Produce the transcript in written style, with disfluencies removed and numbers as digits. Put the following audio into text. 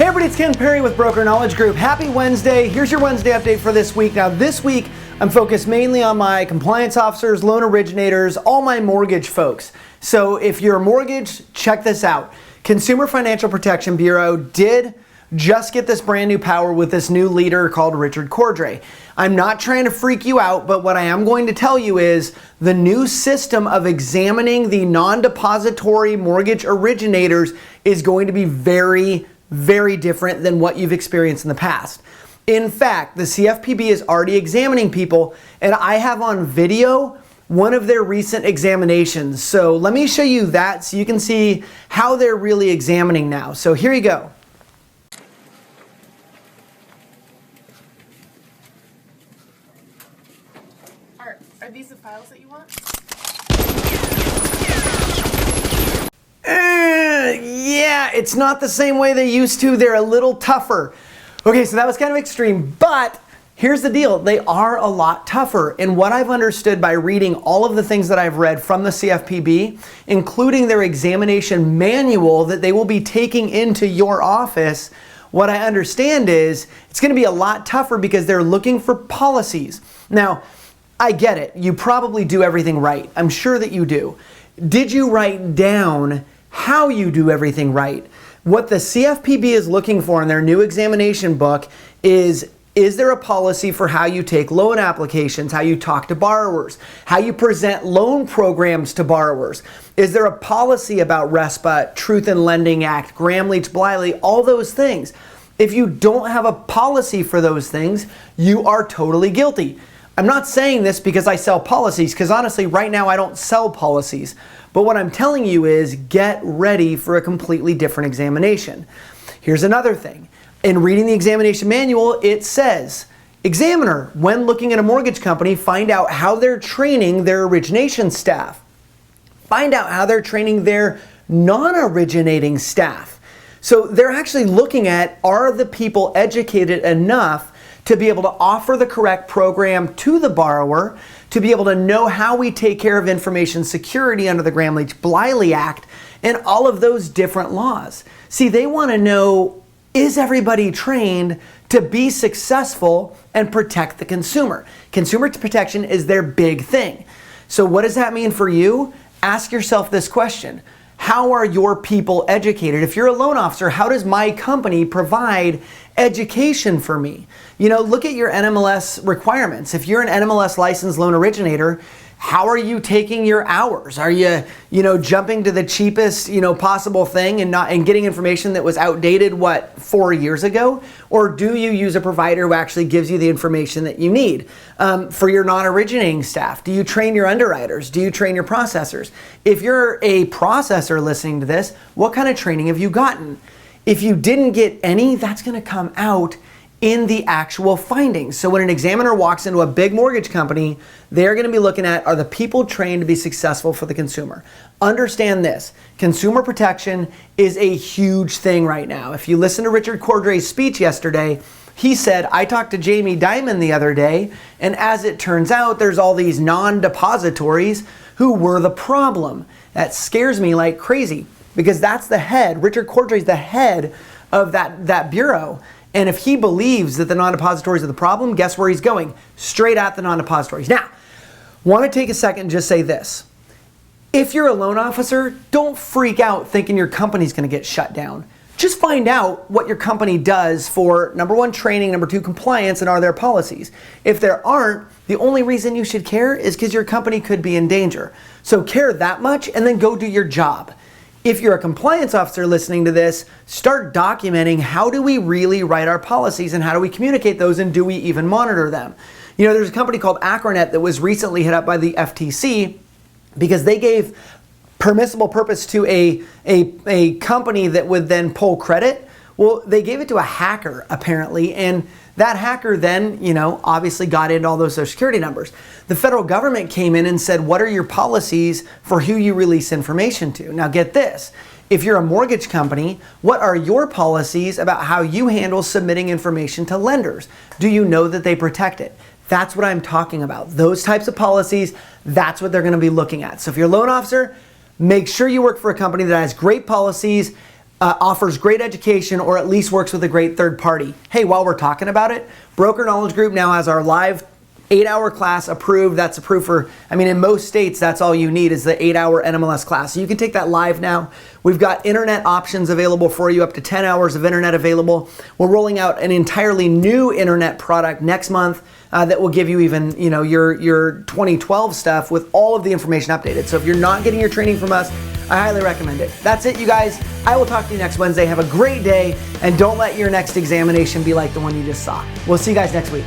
Hey everybody, it's Ken Perry with Broker Knowledge Group. Happy Wednesday. Here's your Wednesday update for this week. Now this week, I'm focused mainly on my compliance officers, loan originators, all my mortgage folks. So if you're a mortgage, check this out. Consumer Financial Protection Bureau did just get this brand new power with this new leader called Richard Cordray. I'm not trying to freak you out, but what I am going to tell you is the new system of examining the non-depository mortgage originators is going to be very different than what you've experienced in the past. In fact, the CFPB is already examining people, and I have on video one of their recent examinations. So let me show you that so you can see how they're really examining now. So here you go. Are these the files that you want? Yeah, it's not the same way they used to. They're a little tougher. Okay, so that was kind of extreme, but here's the deal. They are a lot tougher. And what I've understood by reading all of the things that I've read from the CFPB, including their examination manual that they will be taking into your office, what I understand is it's going to be a lot tougher because they're looking for policies. Now, I get it. You probably do everything right. I'm sure that you do. Did you write down how you do everything right? What the CFPB is looking for in their new examination book is there a policy for how you take loan applications, how you talk to borrowers, how you present loan programs to borrowers? Is there a policy about RESPA, Truth in Lending Act, Gramm-Leach-Bliley, all those things? If you don't have a policy for those things, you are totally guilty. I'm not saying this because I sell policies, because honestly, right now I don't sell policies. But what I'm telling you is get ready for a completely different examination. Here's another thing. In reading the examination manual, it says, examiner, when looking at a mortgage company, find out how they're training their origination staff. Find out how they're training their non-originating staff. So they're actually looking at, are the people educated enough to be able to offer the correct program to the borrower, to be able to know how we take care of information security under the Gramm-Leach-Bliley Act, and all of those different laws. See, they want to know, is everybody trained to be successful and protect the consumer? Consumer protection is their big thing. So what does that mean for you? Ask yourself this question. How are your people educated? If you're a loan officer, how does my company provide education for me? You know, look at your NMLS requirements. If you're an NMLS licensed loan originator, how are you taking your hours? Are you, jumping to the cheapest, possible thing and getting information that was outdated, 4 years ago? Or do you use a provider who actually gives you the information that you need? For your non-originating staff, do you train your underwriters? Do you train your processors? If you're a processor listening to this, what kind of training have you gotten? If you didn't get any, that's going to come out in the actual findings. So when an examiner walks into a big mortgage company, they're going to be looking at, are the people trained to be successful for the consumer? Understand this, consumer protection is a huge thing right now. If you listen to Richard Cordray's speech yesterday, he said, I talked to Jamie Dimon the other day, and as it turns out, there's all these non-depositories who were the problem. That scares me like crazy, because that's the head, Richard Cordray's the head of that bureau. And if he believes that the non-depositories are the problem, guess where he's going? Straight at the non-depositories. Now, want to take a second and just say this. If you're a loan officer, don't freak out thinking your company's going to get shut down. Just find out what your company does for, number one, training, number two, compliance, and are there policies. If there aren't, the only reason you should care is because your company could be in danger. So care that much and then go do your job. If you're a compliance officer listening to this, start documenting how do we really write our policies and how do we communicate those and do we even monitor them? There's a company called Acronet that was recently hit up by the FTC because they gave permissible purpose to a company that would then pull credit. Well, they gave it to a hacker apparently, and that hacker then, obviously got into all those social security numbers. The federal government came in and said, what are your policies for who you release information to? Now get this, if you're a mortgage company, what are your policies about how you handle submitting information to lenders? Do you know that they protect it? That's what I'm talking about. Those types of policies, that's what they're gonna be looking at. So if you're a loan officer, make sure you work for a company that has great policies. offers great education or at least works with a great third party. Hey, while we're talking about it, Broker Knowledge Group now has our live 8-hour class approved. That's approved for, in most states, that's all you need is the 8-hour NMLS class. So you can take that live now. We've got internet options available for you, up to 10 hours of internet available. We're rolling out an entirely new internet product next month that will give you even, your 2012 stuff with all of the information updated. So if you're not getting your training from us, I highly recommend it. That's it, you guys. I will talk to you next Wednesday. Have a great day, and don't let your next examination be like the one you just saw. We'll see you guys next week.